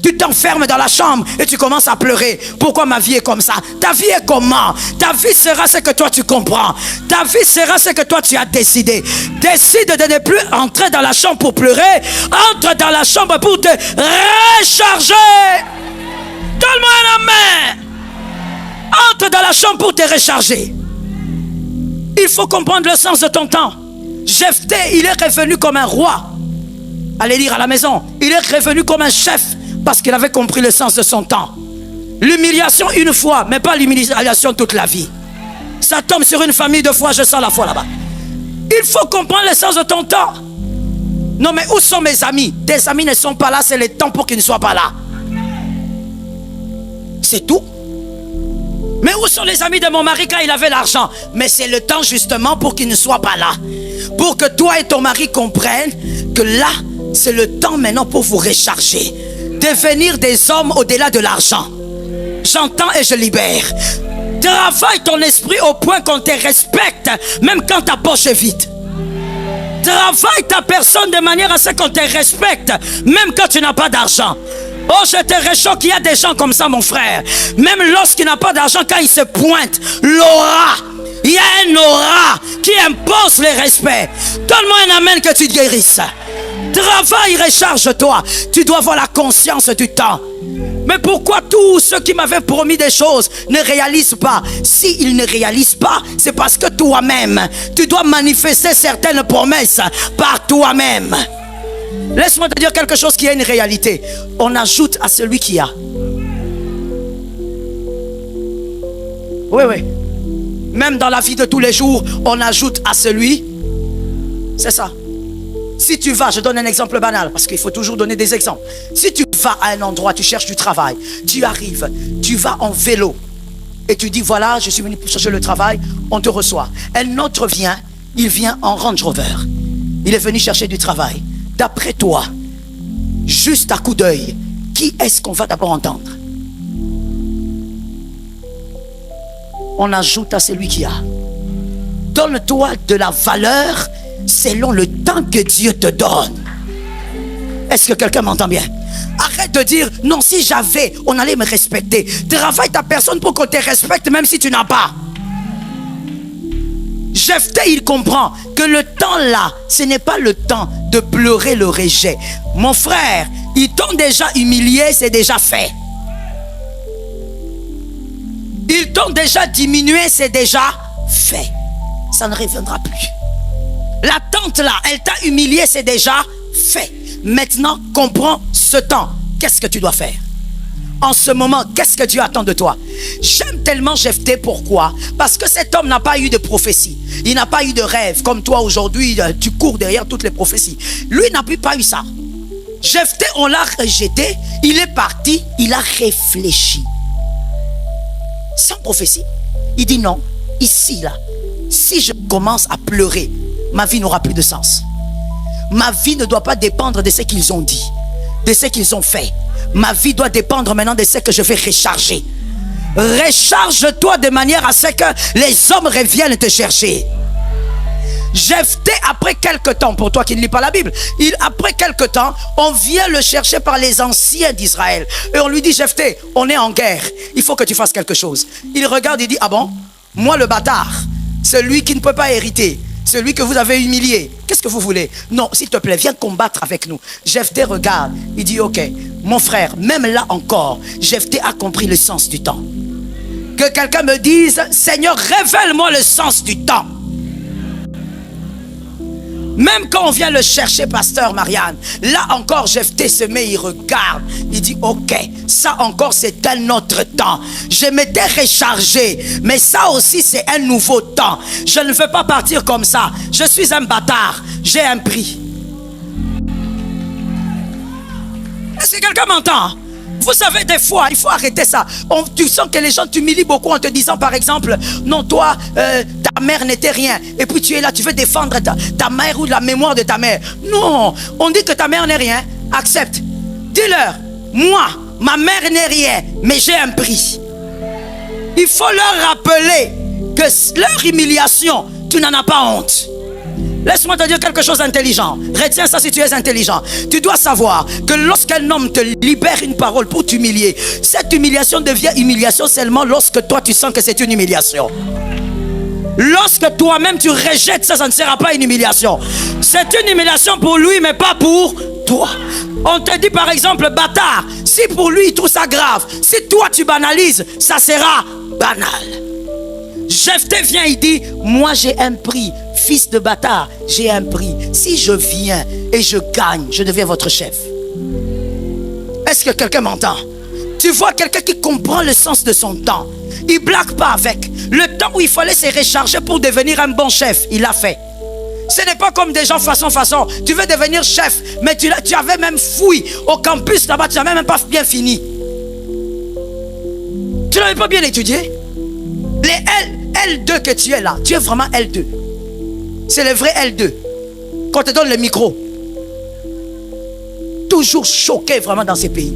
Tu t'enfermes dans la chambre et tu commences à pleurer. Pourquoi ma vie est comme ça? Ta vie est comment? Ta vie sera ce que toi tu comprends. Ta vie sera ce que toi tu as décidé. Décide de ne plus entrer dans la chambre pour pleurer. Entre dans la chambre pour te recharger. Donne-moi un amen. Entre dans la chambre pour te recharger. Il faut comprendre le sens de ton temps. Jephthé, il est revenu comme un roi. Allez lire à la maison. Il est revenu comme un chef parce qu'il avait compris le sens de son temps. L'humiliation une fois, mais pas l'humiliation toute la vie. Ça tombe sur une famille de foi, je sens la foi là-bas. Il faut comprendre le sens de ton temps. Non mais où sont mes amis? Tes amis ne sont pas là, c'est le temps pour qu'ils ne soient pas là. C'est tout. Mais où sont les amis de mon mari quand il avait l'argent? Mais c'est le temps justement pour qu'il ne soit pas là. Pour que toi et ton mari comprennent que là, c'est le temps maintenant pour vous recharger. Devenir des hommes au-delà de l'argent. J'entends et je libère. Travaille ton esprit au point qu'on te respecte, même quand ta poche est vide. Travaille ta personne de manière à ce qu'on te respecte, même quand tu n'as pas d'argent. Oh, je te réchauffe qu'il y a des gens comme ça, mon frère. Même lorsqu'il n'a pas d'argent, quand il se pointe, l'aura. Il y a un aura qui impose le respect. Donne-moi un amen que tu te guérisses. Travaille, recharge-toi. Tu dois avoir la conscience du temps. Mais pourquoi tous ceux qui m'avaient promis des choses ne réalisent pas? S'ils ne réalisent pas, c'est parce que toi-même, tu dois manifester certaines promesses par toi-même. Laisse-moi te dire quelque chose qui est une réalité. On ajoute à celui qui a. Oui, oui. Même dans la vie de tous les jours, on ajoute à celui. C'est ça. Si tu vas, je donne un exemple banal, parce qu'il faut toujours donner des exemples. Si tu vas à un endroit, tu cherches du travail, tu arrives, tu vas en vélo, et tu dis, voilà, je suis venu pour chercher le travail, on te reçoit. Un autre vient, il vient en Range Rover. Il est venu chercher du travail. D'après toi, juste à coup d'œil, qui est-ce qu'on va d'abord entendre? On ajoute à celui qui a. Donne-toi de la valeur selon le temps que Dieu te donne. Est-ce que quelqu'un m'entend bien? Arrête de dire, non, si j'avais, on allait me respecter. Travaille ta personne pour qu'on te respecte même si tu n'as pas. Jephthé, il comprend que le temps là, ce n'est pas le temps de pleurer le rejet. Mon frère, ils t'ont déjà humilié, c'est déjà fait. Ils t'ont déjà diminué, c'est déjà fait. Ça ne reviendra plus. L'attente là, elle t'a humilié, c'est déjà fait. Maintenant, comprends ce temps. Qu'est-ce que tu dois faire? En ce moment, qu'est-ce que Dieu attend de toi? J'aime tellement Jephthé, pourquoi? Parce que cet homme n'a pas eu de prophétie. Il n'a pas eu de rêve. Comme toi aujourd'hui, tu cours derrière toutes les prophéties. Lui n'a pas eu ça. Jephthé, on l'a rejeté. Il est parti, il a réfléchi. Sans prophétie. Il dit non, ici là, si je commence à pleurer, ma vie n'aura plus de sens. Ma vie ne doit pas dépendre de ce qu'ils ont dit, de ce qu'ils ont fait. Ma vie doit dépendre maintenant de ce que je vais recharger. Recharge-toi de manière à ce que les hommes reviennent te chercher. Jephthé, après quelque temps, pour toi qui ne lis pas la Bible, après quelque temps, on vient le chercher par les anciens d'Israël. Et on lui dit, Jephthé, on est en guerre, il faut que tu fasses quelque chose. Il regarde et dit, ah bon, moi le bâtard, celui qui ne peut pas hériter, celui que vous avez humilié, qu'est-ce que vous voulez? Non, s'il te plaît, viens combattre avec nous. Jephthé regarde, il dit, ok, mon frère, même là encore, Jephthé a compris le sens du temps. Que quelqu'un me dise, Seigneur, révèle-moi le sens du temps. Même quand on vient le chercher, pasteur Marianne, là encore Jephthé se met, il regarde, il dit ok, ça encore c'est un autre temps. Je m'étais rechargé, mais ça aussi c'est un nouveau temps. Je ne veux pas partir comme ça. Je suis un bâtard, j'ai un prix. Est-ce que quelqu'un m'entend? Vous savez, des fois, il faut arrêter ça. Tu sens que les gens t'humilient beaucoup en te disant, par exemple, non, toi, ta mère n'était rien. Et puis tu es là, tu veux défendre ta mère ou la mémoire de ta mère. Non, on dit que ta mère n'est rien. Accepte. Dis-leur, moi, ma mère n'est rien, mais j'ai un prix. Il faut leur rappeler que leur humiliation, tu n'en as pas honte. Laisse-moi te dire quelque chose d'intelligent. Retiens ça si tu es intelligent. Tu dois savoir que lorsqu'un homme te libère une parole pour t'humilier, cette humiliation devient humiliation seulement lorsque toi tu sens que c'est une humiliation. Lorsque toi-même tu rejettes ça, ça ne sera pas une humiliation. C'est une humiliation pour lui, mais pas pour toi. On te dit par exemple bâtard. Si pour lui il trouve ça grave, si toi tu banalises, ça sera banal. Jephthé vient, il dit, moi j'ai un prix, fils de bâtard, j'ai un prix. Si je viens et je gagne, je deviens votre chef. Est-ce que quelqu'un m'entend? Tu vois quelqu'un qui comprend le sens de son temps. Il ne blague pas avec. Le temps où il fallait se recharger pour devenir un bon chef, il l'a fait. Ce n'est pas comme des gens façon. Tu veux devenir chef, mais tu avais même fouillé au campus là-bas, tu n'avais même pas bien fini. Tu n'avais pas bien étudié. Les L2 que tu es là, tu es vraiment L2. C'est le vrai L2. Quand on te donne le micro, toujours choqué vraiment dans ces pays.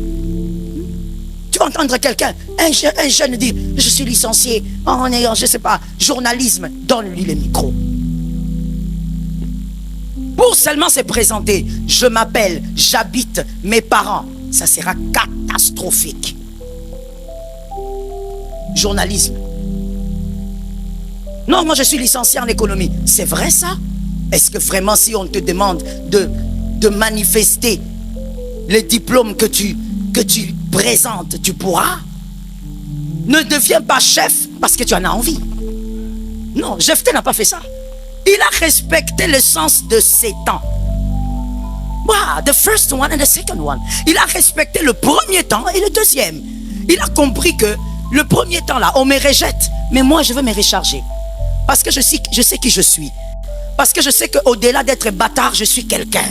Tu vas entendre quelqu'un, un jeune dire, je suis licencié en ayant, je sais pas, journalisme, donne-lui le micro. Pour seulement se présenter, je m'appelle, j'habite, mes parents, ça sera catastrophique. Journalisme. Non, moi je suis licencié en économie. C'est vrai ça? Est-ce que vraiment si on te demande de manifester les diplômes que tu présentes, tu pourras? Ne deviens pas chef parce que tu en as envie. Non, Jephthé n'a pas fait ça. Il a respecté le sens de ses temps. Wow, the first one and the second one. Il a respecté le premier temps et le deuxième. Il a compris que le premier temps là, on me rejette, mais moi je veux me recharger. Parce que je sais qui je suis. Parce que je sais qu'au-delà d'être bâtard, je suis quelqu'un.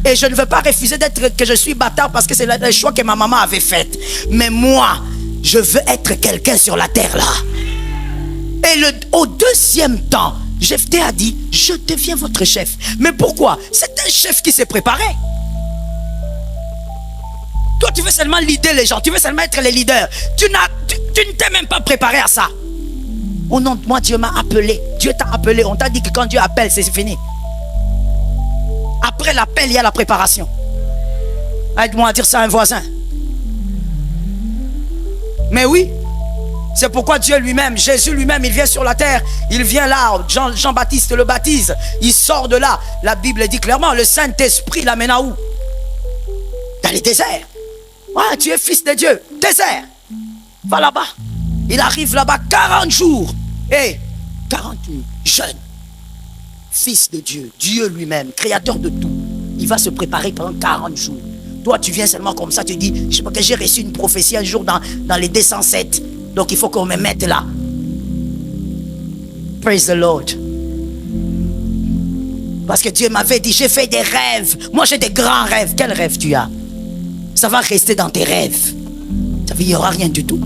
Et je ne veux pas refuser que je suis bâtard parce que c'est le choix que ma maman avait fait. Mais moi, je veux être quelqu'un sur la terre là. Et au deuxième temps, Jephthé a dit, je deviens votre chef. Mais pourquoi? C'est un chef qui s'est préparé. Toi, tu veux seulement leader les gens. Tu veux seulement être le leader. Tu ne t'es même pas préparé à ça. Au nom de moi, Dieu m'a appelé. Dieu t'a appelé. On t'a dit que quand Dieu appelle, c'est fini. Après l'appel, il y a la préparation. Aide-moi à dire ça à un voisin. Mais oui, c'est pourquoi Dieu lui-même, Jésus lui-même, il vient sur la terre. Il vient là, Jean-Baptiste le baptise. Il sort de là. La Bible dit clairement, le Saint-Esprit l'amène à où? Dans les déserts. Ouais, tu es fils de Dieu. Désert. Va là-bas. Il arrive là-bas 40 jours. Et 40 nuits. Jeune. Fils de Dieu. Dieu lui-même. Créateur de tout. Il va se préparer pendant 40 jours. Toi, tu viens seulement comme ça. Tu dis, je sais pas que j'ai reçu une prophétie un jour dans les 207. Donc, il faut qu'on me mette là. Praise the Lord. Parce que Dieu m'avait dit, j'ai fait des rêves. Moi, j'ai des grands rêves. Quels rêves tu as? Ça va rester dans tes rêves. Ça veut dire, il n'y aura rien du tout.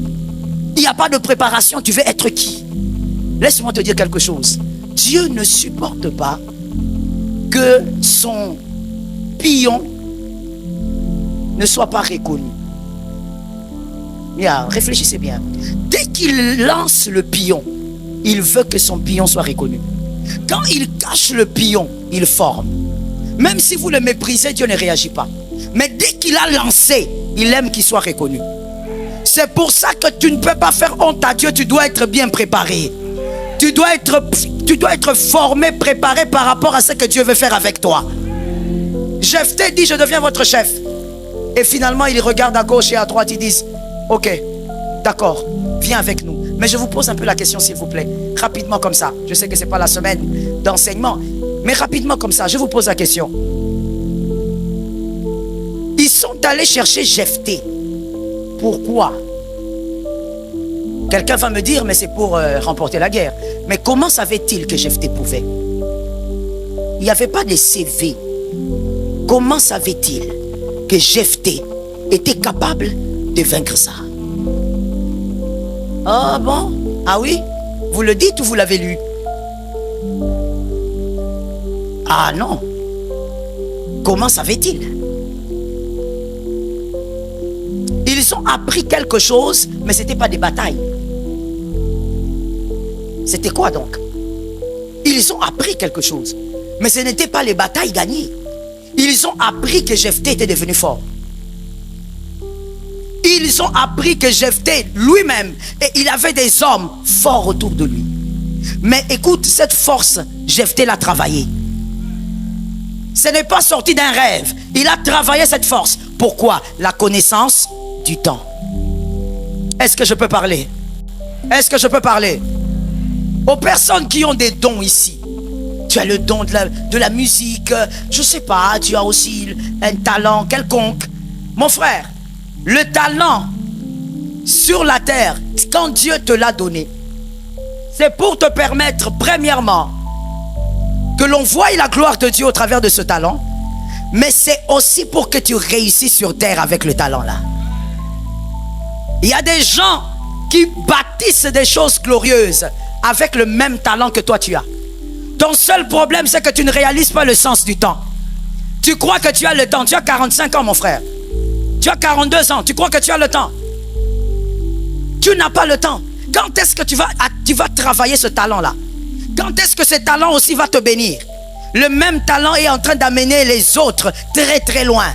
Il n'y a pas de préparation. Tu veux être qui? Laisse-moi te dire quelque chose. Dieu ne supporte pas que son pion ne soit pas reconnu. Bien, réfléchissez bien. Dès qu'il lance le pion, il veut que son pion soit reconnu. Quand il cache le pion, il forme. Même si vous le méprisez, Dieu ne réagit pas. Mais dès qu'il a lancé, il aime qu'il soit reconnu. C'est pour ça que tu ne peux pas faire honte à Dieu. Tu dois être bien préparé. Tu dois être formé, préparé par rapport à ce que Dieu veut faire avec toi. Jephthé dit, je deviens votre chef. Et finalement, il regarde à gauche et à droite. Ils disent, ok, d'accord, viens avec nous. Mais je vous pose un peu la question, s'il vous plaît. Rapidement comme ça. Je sais que ce n'est pas la semaine d'enseignement. Mais rapidement comme ça, je vous pose la question. Ils sont allés chercher Jephthé. Pourquoi? Quelqu'un va me dire, mais c'est pour remporter la guerre. Mais comment savait-il que Jephthé pouvait? Il n'y avait pas de CV. Comment savait-il que Jephthé était capable de vaincre ça? Ah bon? Ah oui? Vous le dites ou vous l'avez lu? Ah non. Comment savait-il? Ils ont appris quelque chose, mais ce n'était pas des batailles. C'était quoi donc? Ils ont appris quelque chose. Mais ce n'était pas les batailles gagnées. Ils ont appris que Jephthé était devenu fort. Ils ont appris que Jephthé lui-même, et il avait des hommes forts autour de lui. Mais écoute, cette force, Jephthé l'a travaillée. Ce n'est pas sorti d'un rêve. Il a travaillé cette force. Pourquoi? La connaissance du temps. Est-ce que je peux parler? Est-ce que je peux parler? Aux personnes qui ont des dons ici. Tu as le don de la musique, je ne sais pas, tu as aussi un talent quelconque. Mon frère, le talent sur la terre, quand Dieu te l'a donné, c'est pour te permettre, premièrement, que l'on voie la gloire de Dieu au travers de ce talent, mais c'est aussi pour que tu réussisses sur terre avec le talent là. Il y a des gens qui bâtissent des choses glorieuses avec le même talent que toi tu as. Ton seul problème, c'est que tu ne réalises pas le sens du temps. Tu crois que tu as le temps. Tu as 45 ans, mon frère. Tu as 42 ans. Tu crois que tu as le temps. Tu n'as pas le temps. Quand est-ce que tu vas travailler ce talent-là? Quand est-ce que ce talent aussi va te bénir? Le même talent est en train d'amener les autres très très loin.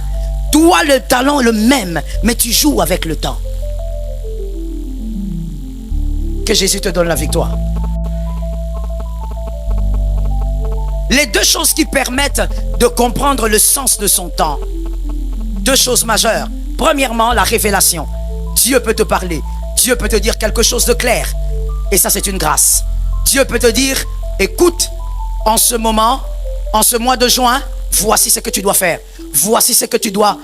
Toi, le talent est le même, mais tu joues avec le temps. Que Jésus te donne la victoire. Les deux choses qui permettent de comprendre le sens de son temps. Deux choses majeures. Premièrement, la révélation. Dieu peut te parler. Dieu peut te dire quelque chose de clair. Et ça, c'est une grâce. Dieu peut te dire, écoute, en ce moment, en ce mois de juin, voici ce que tu dois faire. Voici ce que tu dois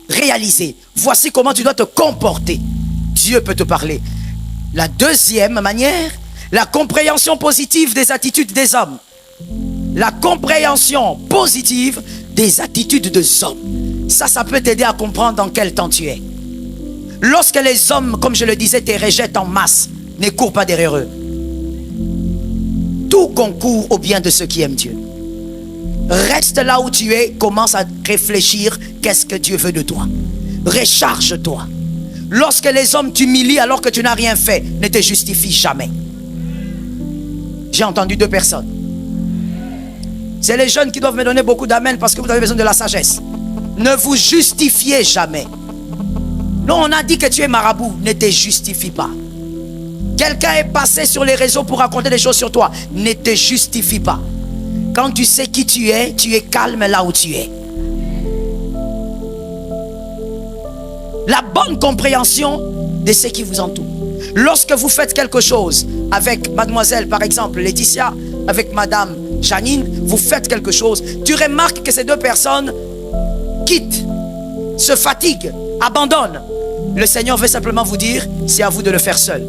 réaliser. Voici comment tu dois te comporter. Dieu peut te parler. La deuxième manière, la compréhension positive des attitudes des hommes. La compréhension positive des attitudes des hommes. Ça peut t'aider à comprendre dans quel temps tu es. Lorsque les hommes, comme je le disais, te rejettent en masse, ne cours pas derrière eux. Tout concourt au bien de ceux qui aiment Dieu. Reste là où tu es, commence à réfléchir qu'est-ce que Dieu veut de toi. Recharge-toi. Lorsque les hommes t'humilient alors que tu n'as rien fait, ne te justifie jamais. J'ai entendu deux personnes. C'est les jeunes qui doivent me donner beaucoup d'amen parce que vous avez besoin de la sagesse. Ne vous justifiez jamais. Non, on a dit que tu es marabout. Ne te justifie pas. Quelqu'un est passé sur les réseaux pour raconter des choses sur toi. Ne te justifie pas. Quand tu sais qui tu es calme là où tu es. La bonne compréhension de ce qui vous entoure. Lorsque vous faites quelque chose avec mademoiselle, par exemple, Laetitia, avec madame Janine, vous faites quelque chose, tu remarques que ces deux personnes quittent, se fatiguent, abandonnent. Le Seigneur veut simplement vous dire, c'est à vous de le faire seul.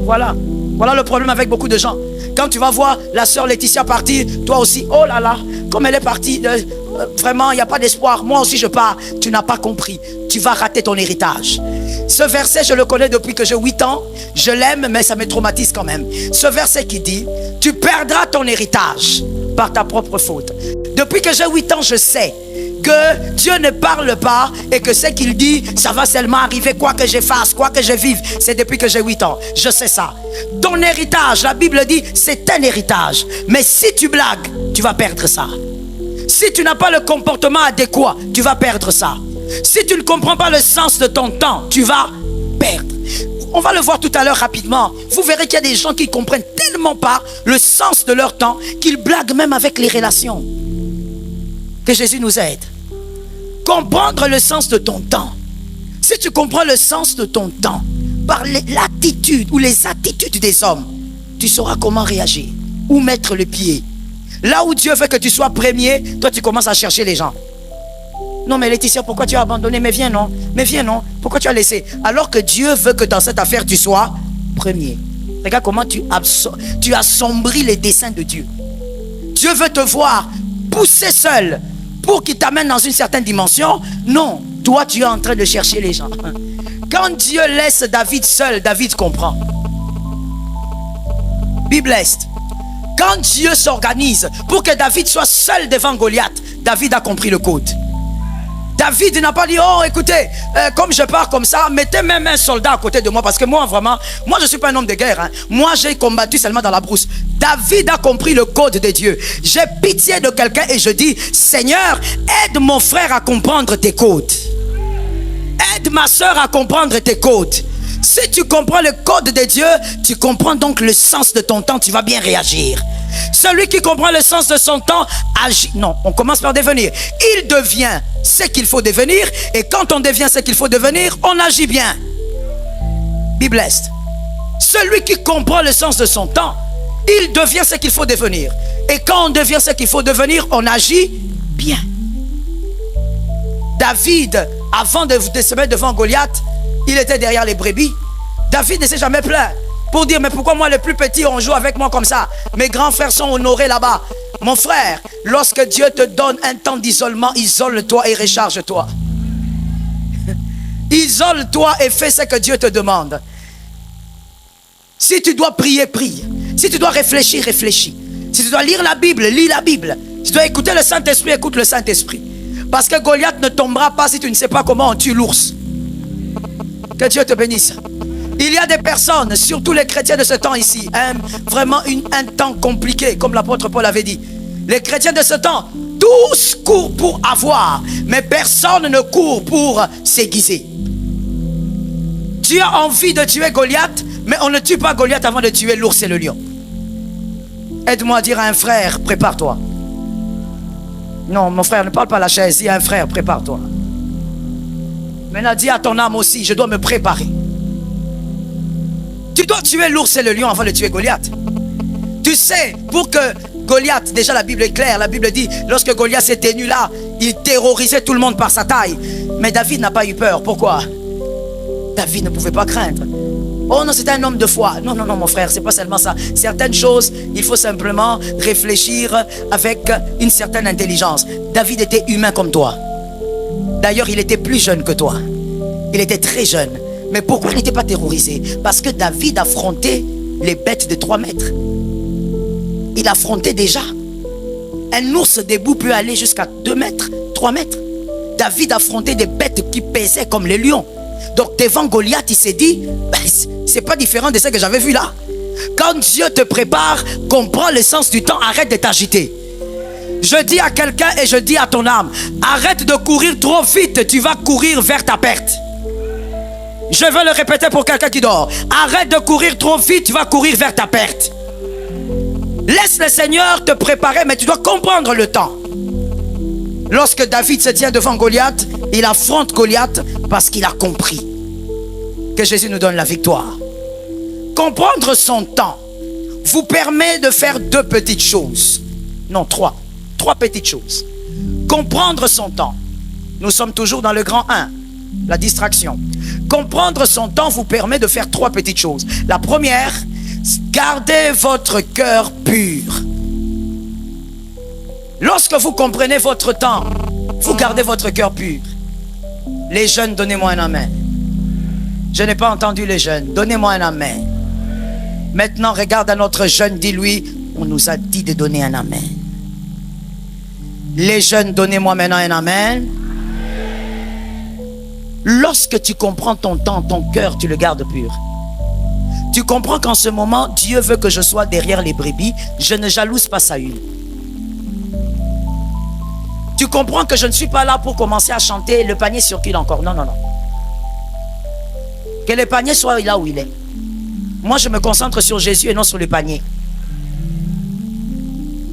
Voilà le problème avec beaucoup de gens. Quand tu vas voir la sœur Laetitia partir, toi aussi, oh là là, comme elle est partie, vraiment, il n'y a pas d'espoir. Moi aussi, je pars. Tu n'as pas compris. Tu vas rater ton héritage. Ce verset, je le connais depuis que j'ai 8 ans. Je l'aime, mais ça me traumatise quand même. Ce verset qui dit, tu perdras ton héritage par ta propre faute. Depuis que j'ai 8 ans, je sais que Dieu ne parle pas et que ce qu'il dit, ça va seulement arriver quoi que je fasse, quoi que je vive. C'est depuis que j'ai 8 ans. Je sais ça. Ton héritage, la Bible dit, c'est un héritage. Mais si tu blagues, tu vas perdre ça. Si tu n'as pas le comportement adéquat, tu vas perdre ça. Si tu ne comprends pas le sens de ton temps, tu vas perdre. On va le voir tout à l'heure rapidement. Vous verrez qu'il y a des gens qui ne comprennent tellement pas le sens de leur temps qu'ils blaguent même avec les relations. Que Jésus nous aide. Comprendre le sens de ton temps. Si tu comprends le sens de ton temps par l'attitude ou les attitudes des hommes, tu sauras comment réagir, où mettre le pied. Là où Dieu veut que tu sois premier, toi tu commences à chercher les gens. Non mais Laetitia, pourquoi tu as abandonné? Mais viens non, pourquoi tu as laissé? Alors que Dieu veut que dans cette affaire tu sois premier. Regarde comment tu assombris les desseins de Dieu. Dieu veut te voir pousser seul pour qu'il t'amène dans une certaine dimension. Non, toi tu es en train de chercher les gens. Quand Dieu laisse David seul, David comprend. Bible Est. Quand Dieu s'organise pour que David soit seul devant Goliath, David a compris le code. David n'a pas dit, oh écoutez, comme je pars comme ça, mettez même un soldat à côté de moi, parce que moi vraiment, moi je ne suis pas un homme de guerre, hein. Moi j'ai combattu seulement dans la brousse. David a compris le code de Dieu. J'ai pitié de quelqu'un et je dis, Seigneur, aide mon frère à comprendre tes codes. Aide ma soeur à comprendre tes codes. Si tu comprends le code de Dieu, tu comprends donc le sens de ton temps, tu vas bien réagir. Celui qui comprend le sens de son temps agit. Non, on commence par devenir. Il devient ce qu'il faut devenir, et quand on devient ce qu'il faut devenir, on agit bien. Be blessed. Celui qui comprend le sens de son temps, il devient ce qu'il faut devenir. Et quand on devient ce qu'il faut devenir, on agit bien. David, avant de se mettre devant Goliath, il était derrière les brebis. David ne s'est jamais plaint pour dire, mais pourquoi moi le plus petit, on joue avec moi comme ça? Mes grands frères sont honorés là-bas. Mon frère, lorsque Dieu te donne un temps d'isolement, isole-toi et recharge-toi. Isole-toi et fais ce que Dieu te demande. Si tu dois prier, prie. Si tu dois réfléchir, réfléchis. Si tu dois lire la Bible, lis la Bible. Si tu dois écouter le Saint-Esprit, écoute le Saint-Esprit. Parce que Goliath ne tombera pas si tu ne sais pas comment on tue l'ours. Que Dieu te bénisse. Il y a des personnes, surtout les chrétiens de ce temps ici, aiment vraiment un temps compliqué, comme l'apôtre Paul avait dit. Les chrétiens de ce temps, tous courent pour avoir, mais personne ne court pour s'aiguiser. Tu as envie de tuer Goliath, mais on ne tue pas Goliath avant de tuer l'ours et le lion. Aide-moi à dire à un frère, prépare-toi. Non, mon frère, ne parle pas à la chaise, dis à un frère, prépare-toi. Maintenant, dis à ton âme aussi, je dois me préparer. Tu dois tuer l'ours et le lion avant de tuer Goliath. Tu sais, pour que Goliath, déjà la Bible est claire, la Bible dit, lorsque Goliath s'était nu là, il terrorisait tout le monde par sa taille. Mais David n'a pas eu peur. Pourquoi? David ne pouvait pas craindre. Oh non, c'était un homme de foi. Non, non, non, mon frère, c'est pas seulement ça. Certaines choses, il faut simplement réfléchir avec une certaine intelligence. David était humain comme toi. D'ailleurs, il était plus jeune que toi. Il était très jeune. Mais pourquoi il n'était pas terrorisé? Parce que David affrontait les bêtes de 3 mètres. Il affrontait déjà. Un ours debout peut aller jusqu'à 2 mètres, 3 mètres. David affrontait des bêtes qui pesaient comme les lions. Donc devant Goliath, il s'est dit, c'est pas différent de ce que j'avais vu là. Quand Dieu te prépare, comprends le sens du temps, arrête de t'agiter. Je dis à quelqu'un et je dis à ton âme, arrête de courir trop vite, tu vas courir vers ta perte. Je veux le répéter pour quelqu'un qui dort. Arrête de courir trop vite, tu vas courir vers ta perte. Laisse le Seigneur te préparer, mais tu dois comprendre le temps. Lorsque David se tient devant Goliath, il affronte Goliath parce qu'il a compris que Jésus nous donne la victoire. Comprendre son temps vous permet de faire 2 petites choses. Non, 3. 3 petites choses. Comprendre son temps. Nous sommes toujours dans le grand 1, la distraction. Comprendre son temps vous permet de faire 3 petites choses. La première, gardez votre cœur pur. Lorsque vous comprenez votre temps, vous gardez votre cœur pur. Les jeunes, donnez-moi un amen. Je n'ai pas entendu les jeunes. Donnez-moi un amen. Maintenant, regarde à notre jeune, dis-lui, on nous a dit de donner un amen. Les jeunes, donnez-moi maintenant un amen. Lorsque tu comprends ton temps, ton cœur, tu le gardes pur. Tu comprends qu'en ce moment, Dieu veut que je sois derrière les brebis. Je ne jalouse pas Saül. Tu comprends que je ne suis pas là pour commencer à chanter le panier circule encore. Non, non, non. Que le panier soit là où il est. Moi, je me concentre sur Jésus et non sur le panier.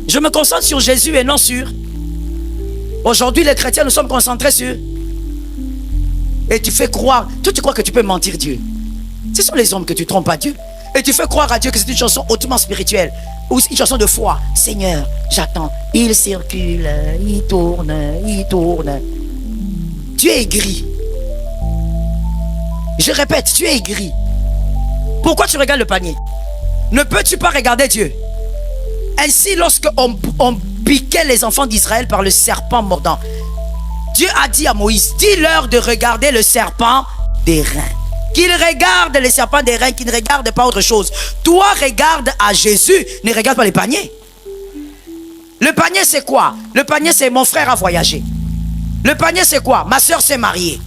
Je me concentre sur Jésus et non sur... Aujourd'hui, les chrétiens, nous sommes concentrés sur... Et tu fais croire... Toi, tu crois que tu peux mentir Dieu. Ce sont les hommes que tu trompes à Dieu. Et tu fais croire à Dieu que c'est une chanson hautement spirituelle. Ou une chanson de foi. Seigneur, j'attends. Il circule, il tourne, il tourne. Tu es aigri. Je répète, tu es aigri. Pourquoi tu regardes le panier? Ne peux-tu pas regarder Dieu? Ainsi, lorsque on piquait les enfants d'Israël par le serpent mordant, Dieu a dit à Moïse, dis-leur de regarder le serpent des reins. Qu'ils regardent les serpents des reins, qu'ils ne regardent pas autre chose. Toi, regarde à Jésus, ne regarde pas les paniers. Le panier, c'est quoi? Le panier, c'est mon frère a voyagé. Le panier, c'est quoi? Ma soeur s'est mariée.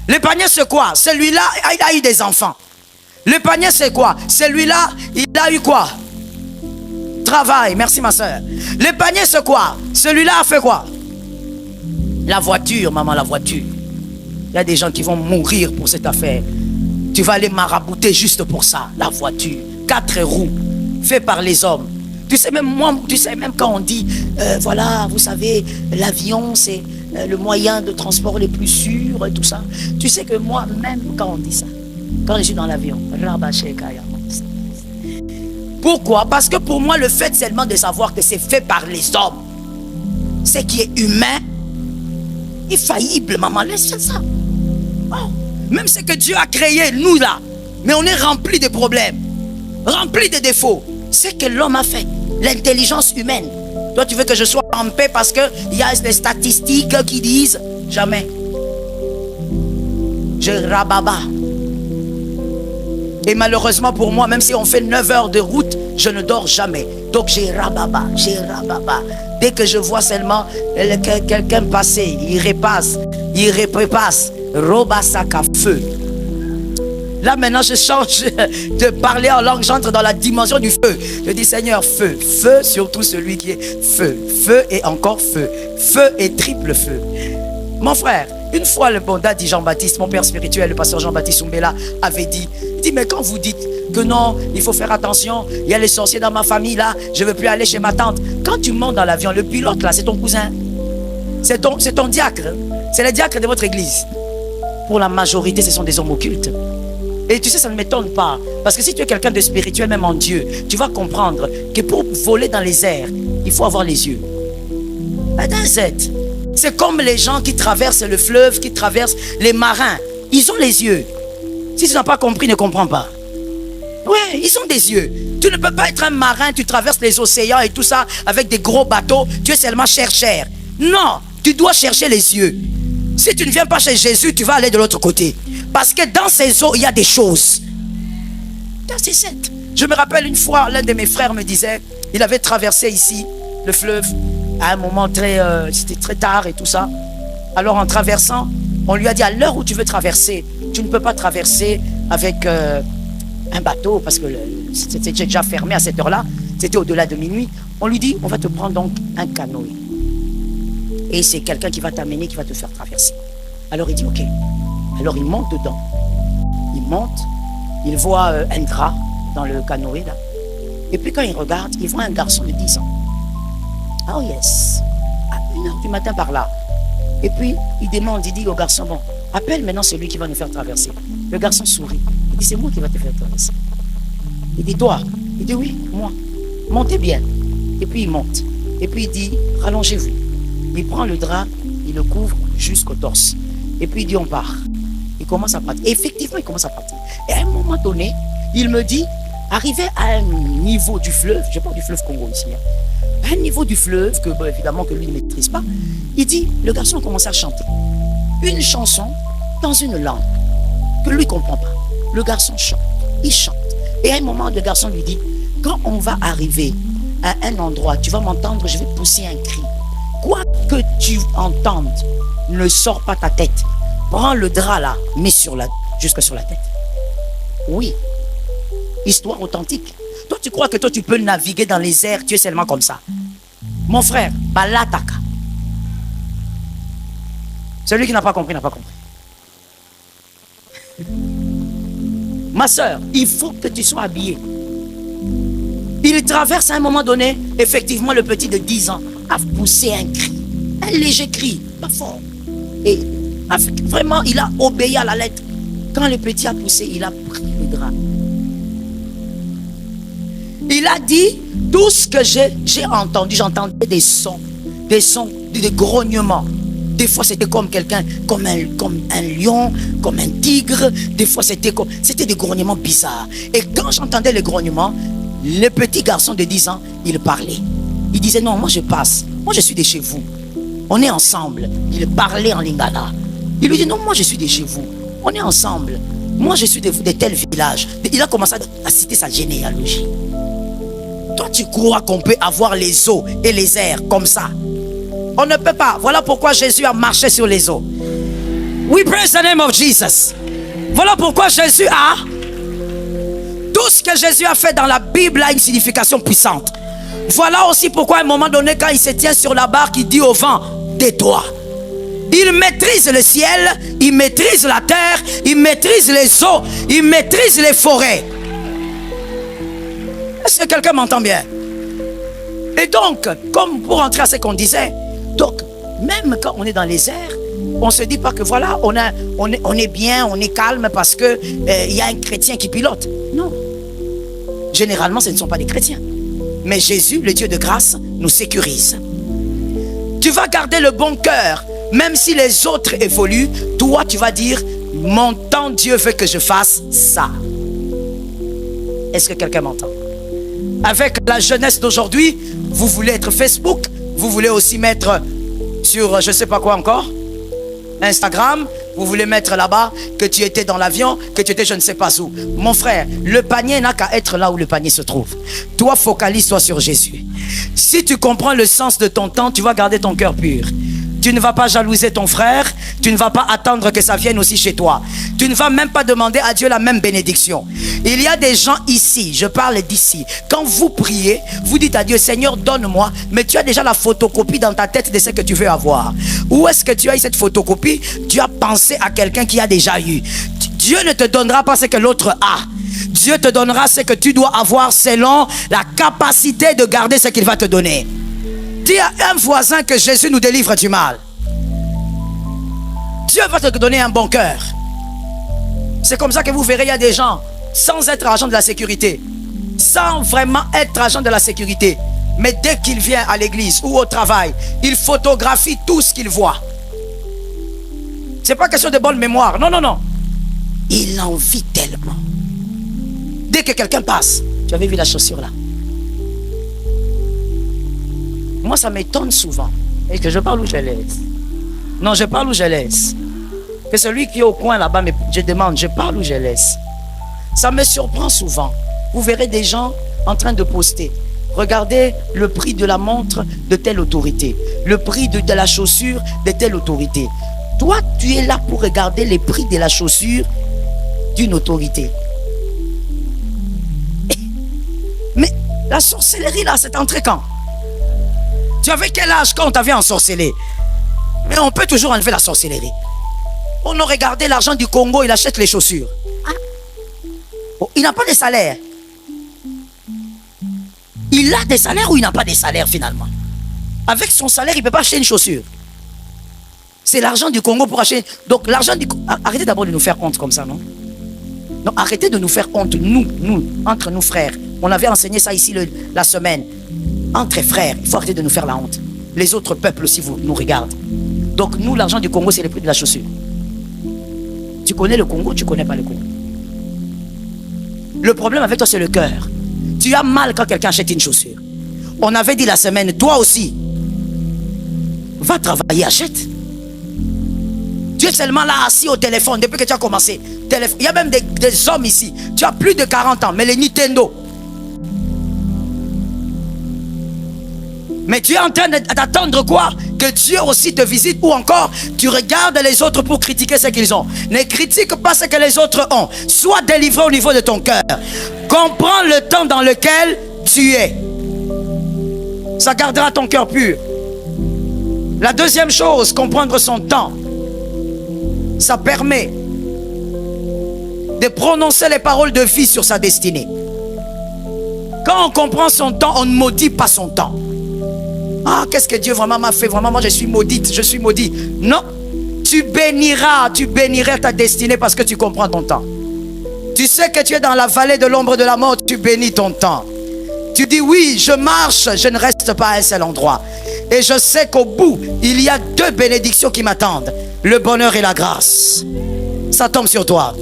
Le panier, c'est quoi? Celui-là, il a eu des enfants. Le panier, c'est quoi? Celui-là, il a eu quoi? Travail. Merci, ma soeur. Le panier, c'est quoi? Celui-là a fait quoi? La voiture, maman, la voiture. Il y a des gens qui vont mourir pour cette affaire. Tu vas aller marabouter juste pour ça. La voiture. 4 roues. Fait par les hommes. Tu sais, même moi, tu sais, même quand on dit, voilà, vous savez, l'avion, c'est le moyen de transport le plus sûr et tout ça. Tu sais que moi, même quand on dit ça, quand je suis dans l'avion, pourquoi? Parce que pour moi, le fait seulement de savoir que c'est fait par les hommes, ce qui est humain, est faillible, maman, laisse ça. Oh. Même ce que Dieu a créé, nous là, mais on est rempli de problèmes, rempli de défauts. C'est que l'homme a fait, l'intelligence humaine. Toi, tu veux que je sois en paix parce qu'il y a des statistiques qui disent jamais. Je rababa. Et malheureusement pour moi, même si on fait 9 heures de route, je ne dors jamais. Donc j'ai rababa, j'ai rababa. Dès que je vois seulement quelqu'un passer, il repasse, robasaka feu. Là maintenant je change de parler en langue, j'entre dans la dimension du feu. Je dis Seigneur, feu, feu, surtout celui qui est feu, feu et encore feu, feu et triple feu. Mon frère, une fois le bon dit Jean-Baptiste, mon père spirituel, le pasteur Jean-Baptiste Oumbela avait dit, mais quand vous dites que non, il faut faire attention, il y a les sorciers dans ma famille là, je ne veux plus aller chez ma tante. Quand tu montes dans l'avion, le pilote là, c'est ton cousin, c'est ton diacre, c'est le diacre de votre église. Pour la majorité, ce sont des hommes occultes. Et tu sais, ça ne m'étonne pas. Parce que si tu es quelqu'un de spirituel, même en Dieu, tu vas comprendre que pour voler dans les airs, il faut avoir les yeux. C'est comme les gens qui traversent le fleuve, qui traversent les marins. Ils ont les yeux. Si tu n'as pas compris, ne comprends pas. Ouais, ils ont des yeux. Tu ne peux pas être un marin, tu traverses les océans et tout ça avec des gros bateaux. Tu es seulement cher. Non, tu dois chercher les yeux. Si tu ne viens pas chez Jésus, tu vas aller de l'autre côté. Parce que dans ces eaux, il y a des choses. Je me rappelle une fois, l'un de mes frères me disait, il avait traversé ici le fleuve à un moment c'était très tard et tout ça. Alors en traversant, on lui a dit à l'heure où tu veux traverser, tu ne peux pas traverser avec un bateau parce que c'était déjà fermé à cette heure-là. C'était au-delà de minuit. On lui dit, on va te prendre donc un canoë. Et c'est quelqu'un qui va t'amener, qui va te faire traverser. Alors il dit, ok. Alors il monte dedans. Il monte, il voit un drap dans le canoë là. Et puis quand il regarde, il voit un garçon de 10 ans. Oh yes, à 1h du matin par là. Et puis il demande, il dit au garçon, bon, appelle maintenant celui qui va nous faire traverser. Le garçon sourit. Il dit, c'est moi qui va te faire traverser. Il dit, toi? Il dit, oui, moi. Montez bien. Et puis il monte. Et puis il dit, rallongez-vous. Il prend le drap, il le couvre jusqu'au torse. Et puis il dit, on part. Il commence à partir. Et effectivement, il commence à partir. Et à un moment donné, il me dit, arrivé à un niveau du fleuve, je parle du fleuve Congo ici, à un niveau du fleuve, que bon, évidemment que lui ne maîtrise pas, il dit, le garçon a commencé à chanter une chanson dans une langue que lui ne comprend pas. Le garçon chante, il chante. Et à un moment, le garçon lui dit, quand on va arriver à un endroit, tu vas m'entendre, je vais pousser un cri. Quoi que tu entendes, ne sors pas ta tête. Prends le drap là, mets jusque sur la tête. Oui. Histoire authentique. Toi, tu crois que toi, tu peux naviguer dans les airs, tu es seulement comme ça. Mon frère, balataka. Celui qui n'a pas compris, n'a pas compris. Ma soeur, il faut que tu sois habillé. Il traverse à un moment donné, effectivement, le petit de 10 ans a poussé un cri. Un léger cri, pas fort. Et vraiment, il a obéi à la lettre. Quand le petit a poussé, il a pris le drap. Il a dit, tout ce que j'ai entendu, j'entendais des sons, des grognements. Des fois, c'était comme quelqu'un, comme un lion, comme un tigre. Des fois, c'était des grognements bizarres. Et quand j'entendais les grognements, le petit garçon de 10 ans, il parlait. Il disait, non, moi je passe. Moi, je suis de chez vous. On est ensemble. Il parlait en lingala. Il lui dit, non, moi je suis de chez vous. On est ensemble. Moi, je suis de tel village. Il a commencé à citer sa généalogie. Toi, tu crois qu'on peut avoir les eaux et les airs comme ça? On ne peut pas. Voilà pourquoi Jésus a marché sur les eaux. We praise the name of Jesus. Voilà pourquoi Jésus a... Tout ce que Jésus a fait dans la Bible a une signification puissante. Voilà aussi pourquoi à un moment donné, quand il se tient sur la barque, il dit au vent, tais-toi. Il maîtrise le ciel, il maîtrise la terre, il maîtrise les eaux, il maîtrise les forêts. Est-ce que quelqu'un m'entend bien? Et donc, comme pour rentrer à ce qu'on disait, donc, même quand on est dans les airs, on ne se dit pas que voilà, on est bien, on est calme parce qu'il y a un chrétien qui pilote. Non. Généralement, ce ne sont pas des chrétiens. Mais Jésus, le Dieu de grâce, nous sécurise. Tu vas garder le bon cœur. Même si les autres évoluent, toi, tu vas dire, mon temps, Dieu veut que je fasse ça. Est-ce que quelqu'un m'entend? Avec la jeunesse d'aujourd'hui, vous voulez être Facebook, vous voulez aussi mettre sur, je ne sais pas quoi encore, Instagram, vous voulez mettre là-bas que tu étais dans l'avion, que tu étais je ne sais pas où. Mon frère, le panier n'a qu'à être là où le panier se trouve. Toi, focalise-toi sur Jésus. Si tu comprends le sens de ton temps, tu vas garder ton cœur pur. Tu ne vas pas jalouser ton frère. Tu ne vas pas attendre que ça vienne aussi chez toi. Tu ne vas même pas demander à Dieu la même bénédiction. Il y a des gens ici, je parle d'ici. Quand vous priez, vous dites à Dieu, Seigneur, donne-moi. Mais tu as déjà la photocopie dans ta tête de ce que tu veux avoir. Où est-ce que tu as eu cette photocopie? Tu as pensé à quelqu'un qui a déjà eu. Dieu ne te donnera pas ce que l'autre a. Dieu te donnera ce que tu dois avoir selon la capacité de garder ce qu'il va te donner. Dis à un voisin que Jésus nous délivre du mal. Dieu va te donner un bon cœur. C'est comme ça que vous verrez, il y a des gens sans être agent de la sécurité, sans vraiment être agent de la sécurité, mais dès qu'il vient à l'église ou au travail, il photographie tout ce qu'il voit. C'est pas question de bonne mémoire. Non, non, non. Il en vit tellement. Dès que quelqu'un passe, tu avais vu la chaussure là. Moi, ça m'étonne souvent. Et que je parle où je laisse. Non, je parle où je laisse. Que celui qui est au coin là-bas, je demande, je parle où je laisse. Ça me surprend souvent. Vous verrez des gens en train de poster. Regardez le prix de la montre de telle autorité. Le prix de la chaussure de telle autorité. Toi, tu es là pour regarder les prix de la chaussure d'une autorité. Mais la sorcellerie là, c'est entré quand? Tu avais quel âge quand on t'avait ensorcelé? Mais on peut toujours enlever la sorcellerie. On a regardé l'argent du Congo, il achète les chaussures. Ah. Oh, il n'a pas de salaire. Il a des salaires ou il n'a pas de salaire finalement? Avec son salaire, il ne peut pas acheter une chaussure. C'est l'argent du Congo pour acheter. Donc l'argent du Congo. Arrêtez d'abord de nous faire honte comme ça, non? Non, arrêtez de nous faire honte, nous, entre nous frères. On avait enseigné ça ici la semaine. Entre frères, il faut arrêter de nous faire la honte. Les autres peuples aussi nous regardent. Donc nous, l'argent du Congo, c'est le prix de la chaussure. Tu connais le Congo, tu ne connais pas le Congo. Le problème avec toi, c'est le cœur. Tu as mal quand quelqu'un achète une chaussure. On avait dit la semaine, toi aussi, va travailler, achète. Tu es seulement là assis au téléphone depuis que tu as commencé. Il y a même des hommes ici. Tu as plus de 40 ans, mais les Nintendo. Mais tu es en train d'attendre quoi? Que Dieu aussi te visite, ou encore tu regardes les autres pour critiquer ce qu'ils ont. Ne critique pas ce que les autres ont. Sois délivré au niveau de ton cœur. Comprends le temps dans lequel tu es. Ça gardera ton cœur pur. La deuxième chose, comprendre son temps. Ça permet de prononcer les paroles de vie sur sa destinée. Quand on comprend son temps, on ne maudit pas son temps. Ah, qu'est-ce que Dieu vraiment m'a fait? Vraiment, moi je suis maudite, je suis maudit. Non, tu béniras ta destinée parce que tu comprends ton temps. Tu sais que tu es dans la vallée de l'ombre de la mort, tu bénis ton temps. Tu dis oui, je marche, je ne reste pas à un seul endroit. Et je sais qu'au bout, il y a deux bénédictions qui m'attendent. Le bonheur et la grâce. Ça tombe sur toi.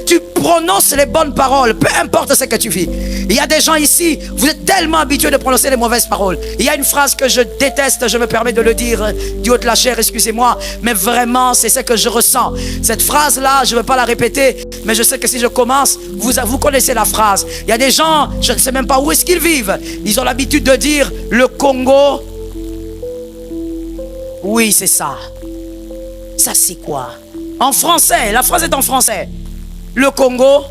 Tu prononces les bonnes paroles, peu importe ce que tu vis. Il y a des gens ici, vous êtes tellement habitués de prononcer les mauvaises paroles. Il y a une phrase que je déteste, je me permets de le dire du haut de la chair, excusez-moi, mais vraiment c'est ce que je ressens. Cette phrase-là, je ne veux pas la répéter, mais je sais que si je commence, vous connaissez la phrase. Il y a des gens, je ne sais même pas où est-ce qu'ils vivent. Ils ont l'habitude de dire le Congo Oui, c'est ça. Ça, c'est quoi? En français, la phrase est en français. Le Congo,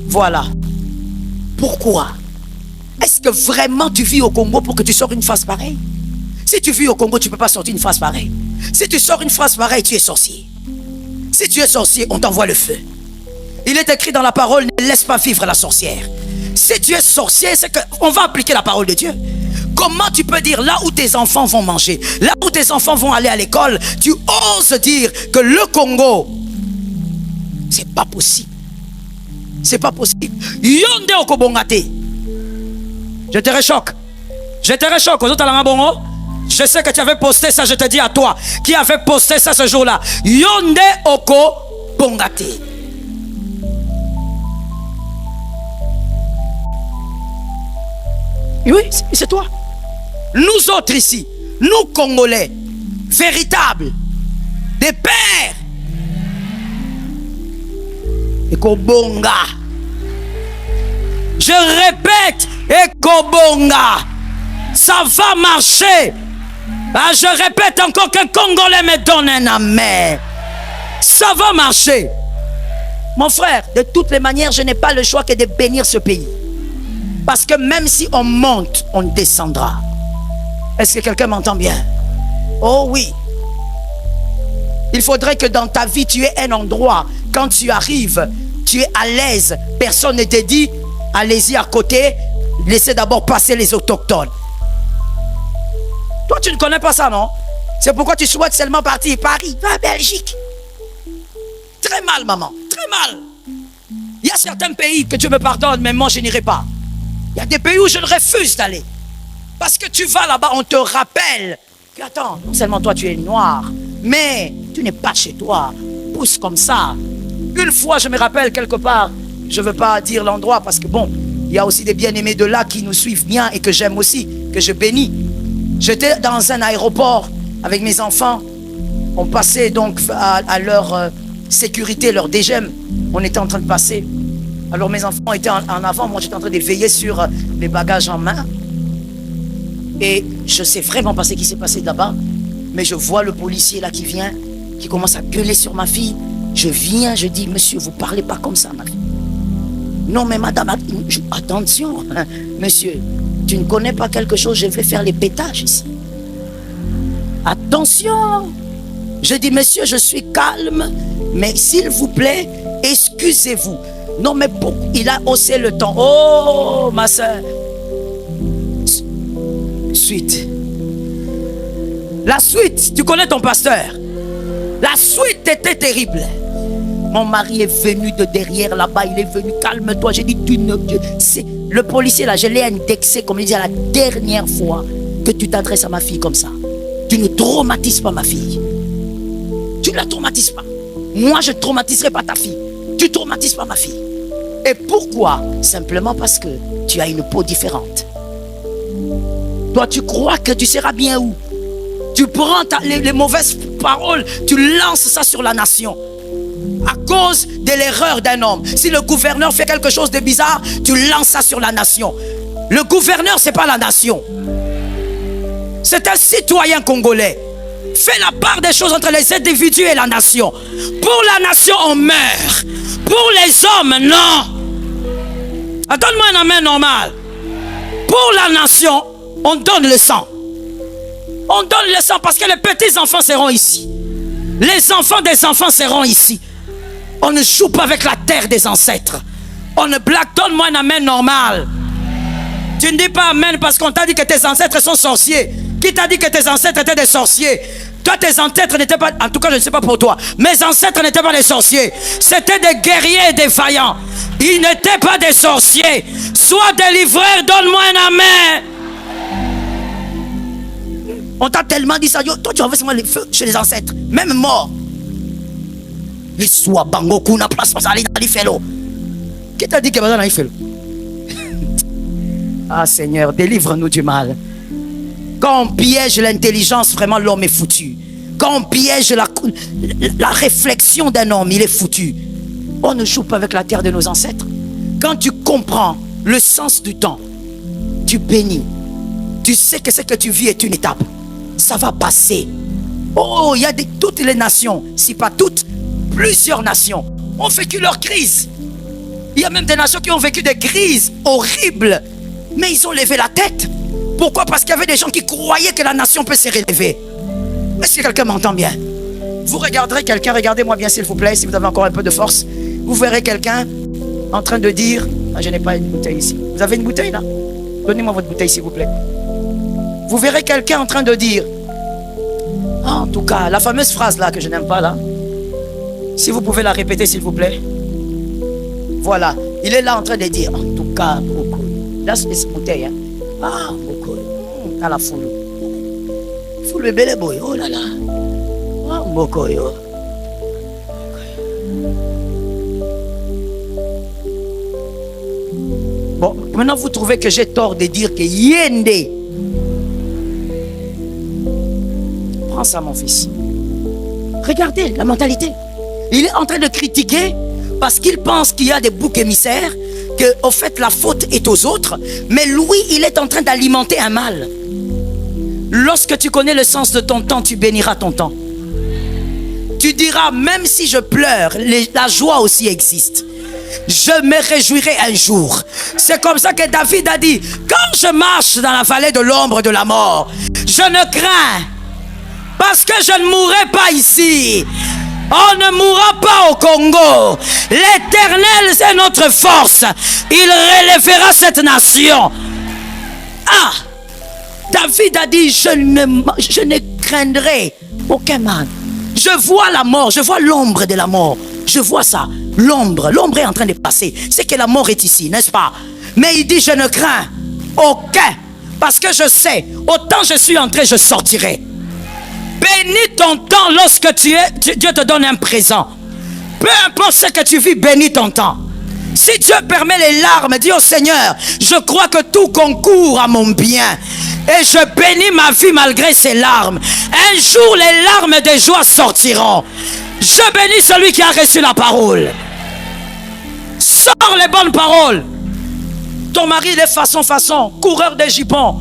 voilà. Pourquoi? Est-ce que vraiment tu vis au Congo pour que tu sors une phrase pareille? Si tu vis au Congo, tu ne peux pas sortir une phrase pareille. Si tu sors une phrase pareille, tu es sorcier. Si tu es sorcier, on t'envoie le feu. Il est écrit dans la parole, ne laisse pas vivre la sorcière. Si tu es sorcier, c'est qu'on va appliquer la parole de Dieu. Comment tu peux dire là où tes enfants vont manger, là où tes enfants vont aller à l'école, tu oses dire que le Congo, c'est pas possible. C'est pas possible. Yonde okobongate. Je te réchoque. Je te réchoque. Aux autres à bongo. Je sais que tu avais posté ça, je te dis à toi, qui avait posté ça ce jour-là. Yonde okobongate. Oui, c'est toi. Nous autres ici, nous Congolais, véritables, des pères, Ekobonga. Je répète, Ekobonga. Ça va marcher. Ah, je répète encore qu'un Congolais me donne un amen. Ça va marcher. Mon frère, de toutes les manières, je n'ai pas le choix que de bénir ce pays. Parce que même si on monte, on descendra. Est-ce que quelqu'un m'entend bien? Oh oui. Il faudrait que dans ta vie, tu aies un endroit. Quand tu arrives, tu es à l'aise. Personne ne te dit, allez-y à côté, laissez d'abord passer les autochtones. Toi, tu ne connais pas ça, non? C'est pourquoi tu souhaites seulement partir. Paris, va à Belgique. Très mal, maman. Très mal. Il y a certains pays que Dieu me pardonne, mais moi, je n'irai pas. Il y a des pays où je refuse d'aller. Parce que tu vas là-bas, on te rappelle que, attends, non seulement toi, tu es noir, mais tu n'es pas chez toi. Pousse comme ça. Une fois, je me rappelle quelque part, je ne veux pas dire l'endroit parce que bon, il y a aussi des bien-aimés de là qui nous suivent bien et que j'aime aussi, que je bénis. J'étais dans un aéroport avec mes enfants. On passait donc à leur sécurité, leur dégem. On était en train de passer. Alors mes enfants étaient en avant. Moi, j'étais en train de veiller sur les bagages en main. Et je sais vraiment pas ce qui s'est passé là-bas. Mais je vois le policier là qui vient, qui commence à gueuler sur ma fille. Je viens, je dis, monsieur, vous parlez pas comme ça, ma fille. Non, mais madame, attention, monsieur, tu ne connais pas quelque chose, je vais faire les pétages ici. Attention. Je dis, monsieur, je suis calme, mais s'il vous plaît, excusez-vous. Non, mais il a haussé le ton. Oh, ma soeur. Suite. La suite, tu connais ton pasteur. La suite était terrible. Mon mari est venu de derrière là-bas, il est venu, calme-toi. J'ai dit, le policier là, je l'ai indexé, comme il dit, à la dernière fois que tu t'adresses à ma fille comme ça. Tu ne traumatises pas ma fille. Tu ne la traumatises pas. Moi, je ne traumatiserai pas ta fille. Tu ne traumatises pas ma fille. Et pourquoi? Simplement parce que tu as une peau différente. Toi, tu crois que tu seras bien où? Tu prends les mauvaises paroles, tu lances ça sur la nation. À cause de l'erreur d'un homme. Si le gouverneur fait quelque chose de bizarre, tu lances ça sur la nation. Le gouverneur, ce n'est pas la nation. C'est un citoyen congolais. Fais la part des choses entre les individus et la nation. Pour la nation, on meurt. Pour les hommes, non. Donne-moi un amen normal. Pour la nation, on donne le sang. On donne le sang parce que les petits-enfants seront ici. Les enfants des enfants seront ici. On ne joue pas avec la terre des ancêtres. On ne blague. Donne-moi un amen normal. Tu ne dis pas amen parce qu'on t'a dit que tes ancêtres sont sorciers. Qui t'a dit que tes ancêtres étaient des sorciers? Toi, tes ancêtres n'étaient pas... En tout cas, je ne sais pas pour toi. Mes ancêtres n'étaient pas des sorciers. C'était des guerriers et des vaillants. Ils n'étaient pas des sorciers. Sois délivré, donne-moi un amen. On t'a tellement dit ça. Yo, toi, tu renverses les feux chez les ancêtres. Même morts. Les sois bangoku na place pour aller dans les félos. Qui t'a dit que dans les félos? Ah Seigneur, délivre-nous du mal. Quand on piège l'intelligence, vraiment l'homme est foutu. Quand on piège la réflexion d'un homme, il est foutu. On ne joue pas avec la terre de nos ancêtres. Quand tu comprends le sens du temps, tu bénis. Tu sais que ce que tu vis est une étape. Ça va passer. Oh, il y a toutes les nations, si pas toutes, plusieurs nations ont vécu leur crise. Il y a même des nations qui ont vécu des crises horribles, mais ils ont levé la tête. Pourquoi? Parce qu'il y avait des gens qui croyaient que la nation peut se relever. Est-ce que quelqu'un m'entend bien? Vous regarderez quelqu'un, regardez-moi bien s'il vous plaît, si vous avez encore un peu de force. Vous verrez quelqu'un en train de dire, ah, je n'ai pas une bouteille ici. Vous avez une bouteille là? Donnez-moi votre bouteille s'il vous plaît. Vous verrez quelqu'un en train de dire, en tout cas, la fameuse phrase là que je n'aime pas là, si vous pouvez la répéter s'il vous plaît. Voilà, il est là en train de dire, en tout cas, beaucoup. Là c'est une bouteille, hein. Ah, beaucoup. À la foule. Foule le bel boy, oh là là. Ah, beaucoup, yo. Bon, maintenant vous trouvez que j'ai tort de dire que Yende. Prends ça mon fils. Regardez la mentalité. Il est en train de critiquer parce qu'il pense qu'il y a des boucs émissaires, que au fait la faute est aux autres, mais lui il est en train d'alimenter un mal. Lorsque tu connais le sens de ton temps, tu béniras ton temps. Tu diras, même si je pleure, la joie aussi existe. Je me réjouirai un jour. C'est comme ça que David a dit, quand je marche dans la vallée de l'ombre de la mort, je ne crains, parce que je ne mourrai pas ici. On ne mourra pas au Congo. L'Éternel, c'est notre force. Il relèvera cette nation. Ah, David a dit, je ne craindrai aucun mal. Je vois la mort, je vois l'ombre de la mort. Je vois ça, l'ombre est en train de passer. C'est que la mort est ici, n'est-ce pas? Mais il dit, je ne crains aucun. Parce que je sais, autant je suis entré, je sortirai. Bénis ton temps lorsque Dieu te donne un présent. Peu importe ce que tu vis, bénis ton temps. Si Dieu permet les larmes, dis au Seigneur, je crois que tout concourt à mon bien. Et je bénis ma vie malgré ces larmes. Un jour, les larmes de joie sortiront. Je bénis celui qui a reçu la parole. Sors les bonnes paroles. Ton mari, il est façon, coureur de jupons.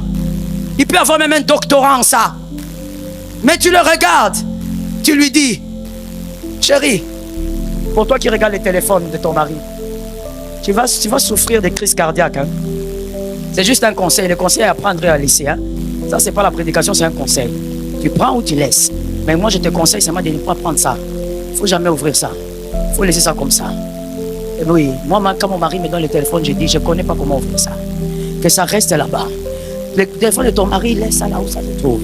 Il peut avoir même un doctorat en ça. Mais tu le regardes, tu lui dis, chérie, pour toi qui regardes les téléphones de ton mari, tu vas souffrir de crises cardiaques. Hein? C'est juste un conseil. Le conseil à prendre et à laisser. Hein? Ça, c'est pas la prédication, c'est un conseil. Tu prends ou tu laisses. Mais moi, je te conseille seulement de ne pas prendre ça. Il ne faut jamais ouvrir ça. Il faut laisser ça comme ça. Et oui, moi, quand mon mari me donne le téléphone, je dis, je ne connais pas comment ouvrir ça. Que ça reste là-bas. Le téléphone de ton mari, laisse ça là où ça se trouve.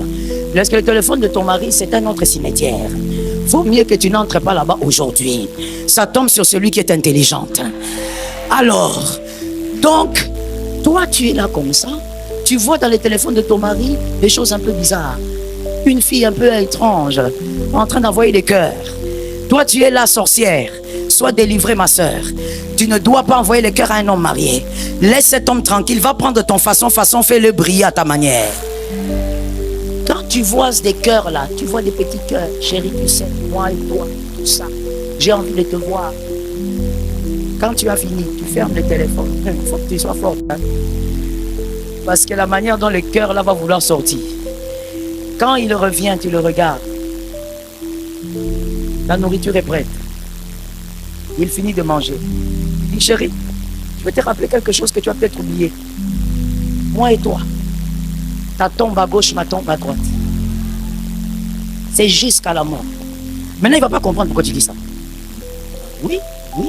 Parce que le téléphone de ton mari, c'est un autre cimetière. Il vaut mieux que tu n'entres pas là-bas aujourd'hui. Ça tombe sur celui qui est intelligent. Alors, donc, toi, tu es là comme ça. Tu vois dans le téléphone de ton mari des choses un peu bizarres. Une fille un peu étrange, en train d'envoyer des cœurs. Toi, tu es la sorcière. Sois délivrée, ma soeur. Tu ne dois pas envoyer les cœurs à un homme marié. Laisse cet homme tranquille. Va prendre ton façon, fais-le briller à ta manière. Quand tu vois des cœurs là, tu vois des petits cœurs. Chérie, tu sais, moi et toi, tout ça. J'ai envie de te voir. Quand tu as fini, tu fermes le téléphone. Il faut que tu sois fort. Hein? Parce que la manière dont le cœur là va vouloir sortir. Quand il revient, tu le regardes. La nourriture est prête. Il finit de manger. Il dit, chérie, je vais te rappeler quelque chose que tu as peut-être oublié. Moi et toi, ta tombe à gauche, ma tombe à droite. C'est jusqu'à la mort. Maintenant, il ne va pas comprendre pourquoi tu dis ça. Oui,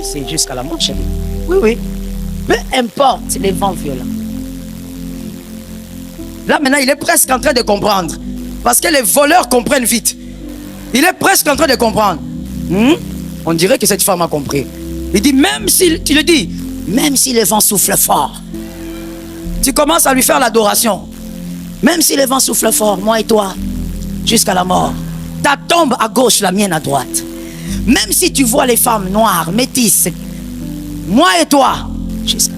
c'est jusqu'à la mort, chérie. Oui. Peu importe les vents violents. Là, maintenant, il est presque en train de comprendre. Parce que les voleurs comprennent vite. Il est presque en train de comprendre. On dirait que cette femme a compris. Il dit, même si, tu le dis, même si le vent souffle fort, tu commences à lui faire l'adoration. Même si le vent souffle fort, moi et toi, jusqu'à la mort. Ta tombe à gauche, la mienne à droite. Même si tu vois les femmes noires, métisses, moi et toi, jusqu'à...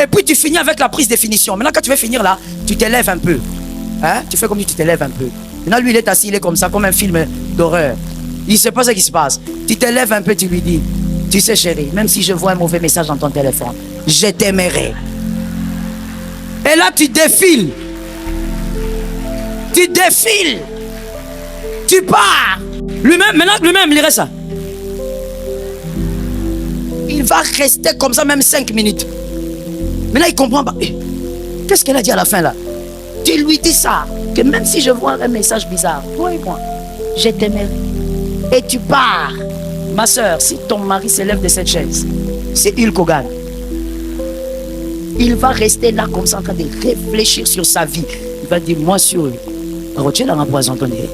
Et puis tu finis avec la prise de finition. Maintenant, quand tu veux finir là, tu t'élèves un peu. Hein? Tu fais comme si tu t'élèves un peu. Maintenant, lui, il est assis, il est comme ça, comme un film d'horreur. Il ne sait pas ce qui se passe. Tu t'élèves un peu, tu lui dis, tu sais chérie, même si je vois un mauvais message dans ton téléphone, je t'aimerai. Et là, tu défiles. Tu défiles. Tu pars. Lui-même, maintenant lui-même, il reste ça. Il va rester comme ça même 5 minutes. Maintenant, il comprend pas. Qu'est-ce qu'elle a dit à la fin là? Tu lui dis ça, que même si je vois un message bizarre, toi et moi, je t'aimerai. Et tu pars. Ma soeur, si ton mari se lève de cette chaise, c'est Hulk Hogan. Il va rester là comme ça en train de réfléchir sur sa vie. Il va dire, moi sur retiens la empoisonnerie.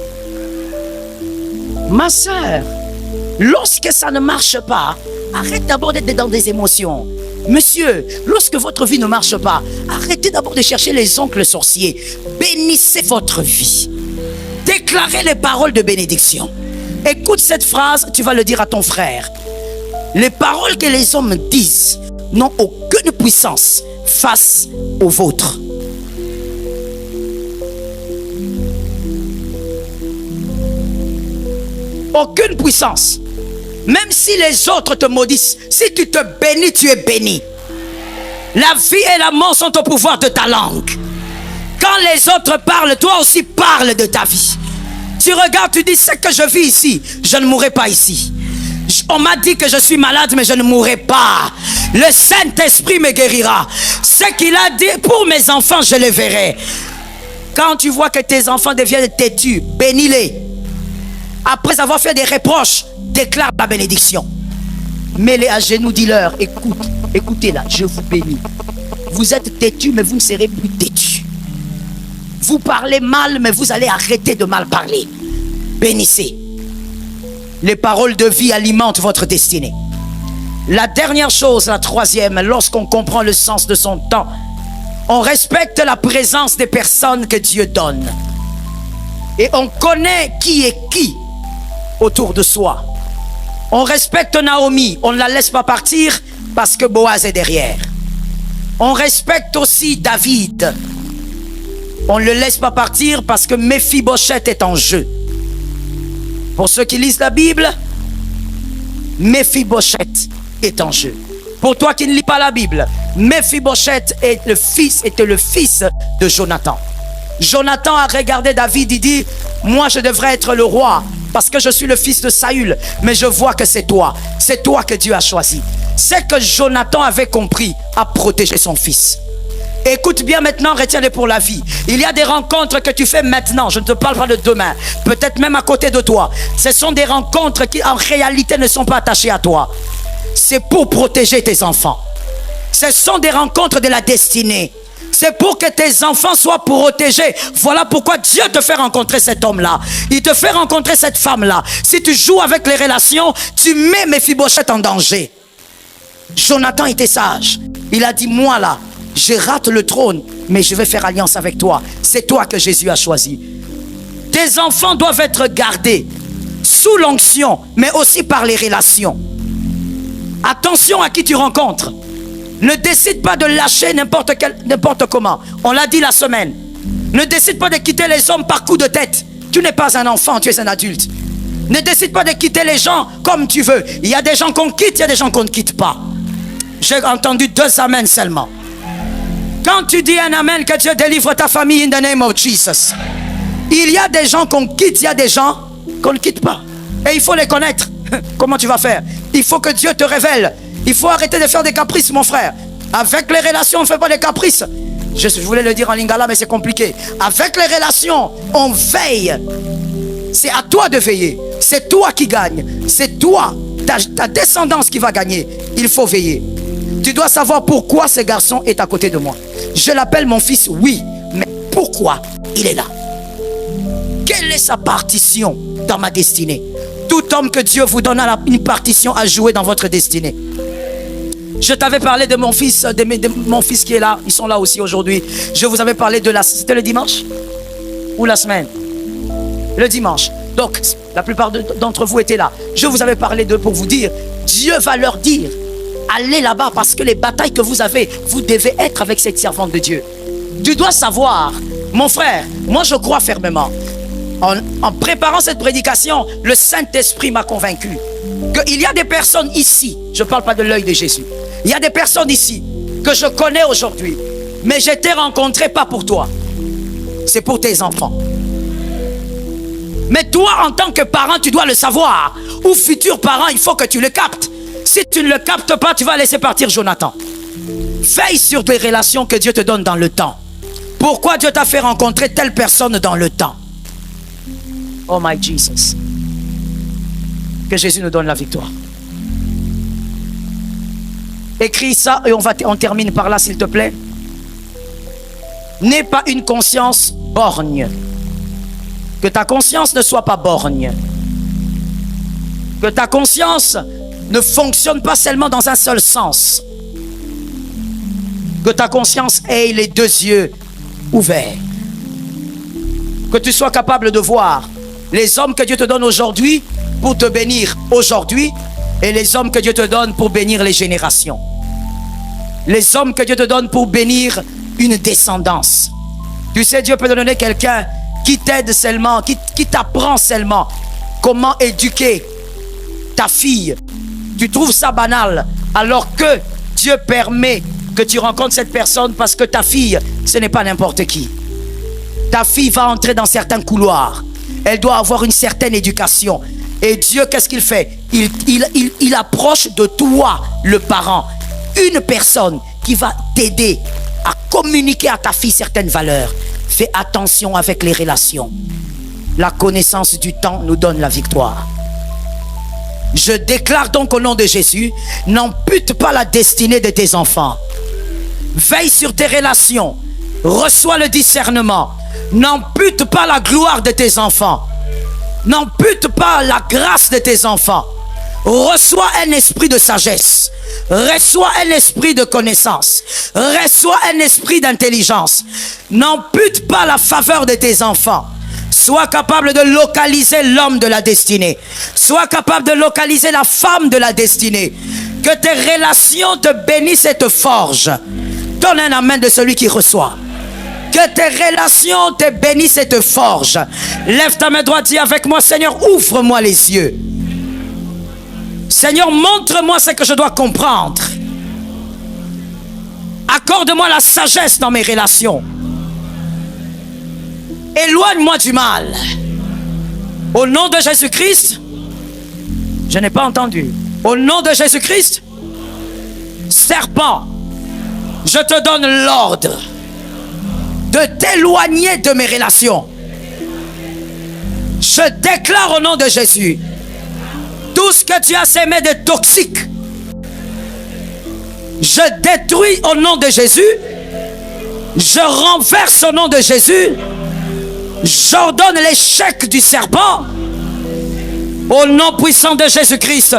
Ma soeur, lorsque ça ne marche pas, arrête d'abord d'être dans des émotions. Monsieur, lorsque votre vie ne marche pas, arrêtez d'abord de chercher les oncles sorciers. Bénissez votre vie. Déclarez les paroles de bénédiction. Écoute cette phrase, tu vas le dire à ton frère. Les paroles que les hommes disent n'ont aucune puissance face aux vôtres. Aucune puissance. Même si les autres te maudissent, si tu te bénis, tu es béni. La vie et la mort sont au pouvoir de ta langue. Quand les autres parlent, toi aussi parle de ta vie. Tu regardes, tu dis, c'est que je vis ici, je ne mourrai pas ici. On m'a dit que je suis malade, mais je ne mourrai pas. Le Saint-Esprit me guérira. Ce qu'il a dit pour mes enfants, je les verrai. Quand tu vois que tes enfants deviennent têtus, bénis-les. Après avoir fait des reproches, déclare la bénédiction. Mets-les à genoux, dis-leur, écoutez là, je vous bénis. Vous êtes têtus, mais vous ne serez plus têtus. Vous parlez mal, mais vous allez arrêter de mal parler. Bénissez. Les paroles de vie alimentent votre destinée. La dernière chose, la troisième, lorsqu'on comprend le sens de son temps, on respecte la présence des personnes que Dieu donne. Et on connaît qui est qui autour de soi. On respecte Naomi, on ne la laisse pas partir parce que Boaz est derrière. On respecte aussi David. On ne le laisse pas partir parce que Méphibosheth est en jeu. Pour ceux qui lisent la Bible, Méphibosheth est en jeu. Pour toi qui ne lis pas la Bible, Méphibosheth était le fils de Jonathan. Jonathan a regardé David, il dit, moi je devrais être le roi parce que je suis le fils de Saül, mais je vois que c'est toi que Dieu a choisi. C'est que Jonathan avait compris à protéger son fils. Écoute bien maintenant, retiens-les pour la vie. Il y a des rencontres que tu fais maintenant, je ne te parle pas de demain, peut-être même à côté de toi. Ce sont des rencontres qui en réalité ne sont pas attachées à toi. C'est pour protéger tes enfants. Ce sont des rencontres de la destinée. C'est pour que tes enfants soient protégés. Voilà pourquoi Dieu te fait rencontrer cet homme-là. Il te fait rencontrer cette femme-là. Si tu joues avec les relations, tu mets Méphibosheth en danger. Jonathan était sage. Il a dit, moi là, je rate le trône, mais je vais faire alliance avec toi. C'est toi que Jésus a choisi. Tes enfants doivent être gardés sous l'onction, mais aussi par les relations. Attention à qui tu rencontres. Ne décide pas de lâcher n'importe comment. On l'a dit la semaine. Ne décide pas de quitter les hommes par coup de tête. Tu n'es pas un enfant, tu es un adulte. Ne décide pas de quitter les gens comme tu veux. Il y a des gens qu'on quitte, il y a des gens qu'on ne quitte pas. J'ai entendu 2 amens seulement. Quand tu dis un amen, que Dieu délivre ta famille in the name of Jesus. Il y a des gens qu'on quitte, il y a des gens qu'on ne quitte pas. Et il faut les connaître. Comment tu vas faire? Il faut que Dieu te révèle. Il faut arrêter de faire des caprices, mon frère. Avec les relations, on ne fait pas des caprices. Je voulais le dire en lingala, mais c'est compliqué. Avec les relations, on veille. C'est à toi de veiller. C'est toi qui gagne. C'est toi, ta descendance qui va gagner. Il faut veiller. Tu dois savoir pourquoi ce garçon est à côté de moi. Je l'appelle mon fils, oui. Mais pourquoi il est là? Quelle est sa partition dans ma destinée? Tout homme que Dieu vous donne une partition à jouer dans votre destinée. Je t'avais parlé de mon fils, de mon fils qui est là. Ils sont là aussi aujourd'hui. Je vous avais parlé de c'était le dimanche ou la semaine? Le dimanche. Donc, la plupart d'entre vous étaient là. Je vous avais parlé d'eux pour vous dire, Dieu va leur dire, allez là-bas parce que les batailles que vous avez, vous devez être avec cette servante de Dieu. Tu dois savoir, mon frère, moi je crois fermement. En préparant cette prédication, le Saint-Esprit m'a convaincu qu'il y a des personnes ici, je ne parle pas de l'œil de Jésus, il y a des personnes ici que je connais aujourd'hui, mais je t'ai rencontré pas pour toi, c'est pour tes enfants. Mais toi, en tant que parent, tu dois le savoir. Ou futur parent, il faut que tu le captes. Si tu ne le captes pas, tu vas laisser partir Jonathan. Veille sur tes relations que Dieu te donne dans le temps. Pourquoi Dieu t'a fait rencontrer telle personne dans le temps? Oh my Jesus. Que Jésus nous donne la victoire. Écris ça et on termine par là, s'il te plaît. N'aie pas une conscience borgne. Que ta conscience ne soit pas borgne. Que ta conscience ne fonctionne pas seulement dans un seul sens. Que ta conscience ait les deux yeux ouverts. Que tu sois capable de voir les hommes que Dieu te donne aujourd'hui pour te bénir aujourd'hui et les hommes que Dieu te donne pour bénir les générations. Les hommes que Dieu te donne pour bénir une descendance. Tu sais, Dieu peut te donner quelqu'un qui t'aide seulement, qui t'apprend seulement comment éduquer ta fille. Tu trouves ça banal, alors que Dieu permet que tu rencontres cette personne parce que ta fille, ce n'est pas n'importe qui. Ta fille va entrer dans certains couloirs. Elle doit avoir une certaine éducation. Et Dieu, qu'est-ce qu'il fait? Il approche de toi, le parent, une personne qui va t'aider à communiquer à ta fille certaines valeurs. Fais attention avec les relations. La connaissance du temps nous donne la victoire. Je déclare donc au nom de Jésus, n'ampute pas la destinée de tes enfants. Veille sur tes relations. Reçois le discernement. N'ampute pas la gloire de tes enfants. N'ampute pas la grâce de tes enfants. Reçois un esprit de sagesse. Reçois un esprit de connaissance. Reçois un esprit d'intelligence. N'ampute pas la faveur de tes enfants. Sois capable de localiser l'homme de la destinée. Sois capable de localiser la femme de la destinée. Que tes relations te bénissent et te forgent. Donne un amen de celui qui reçoit. Que tes relations te bénissent et te forgent. Lève ta main droite, dis avec moi, Seigneur, ouvre-moi les yeux. Seigneur, montre-moi ce que je dois comprendre. Accorde-moi la sagesse dans mes relations. Éloigne-moi du mal. Au nom de Jésus-Christ, je n'ai pas entendu. Au nom de Jésus-Christ, serpent, je te donne l'ordre de t'éloigner de mes relations. Je déclare au nom de Jésus, tout ce que tu as sémé de toxique, je détruis au nom de Jésus. Je renverse au nom de Jésus. J'ordonne l'échec du serpent. Au nom puissant de Jésus-Christ.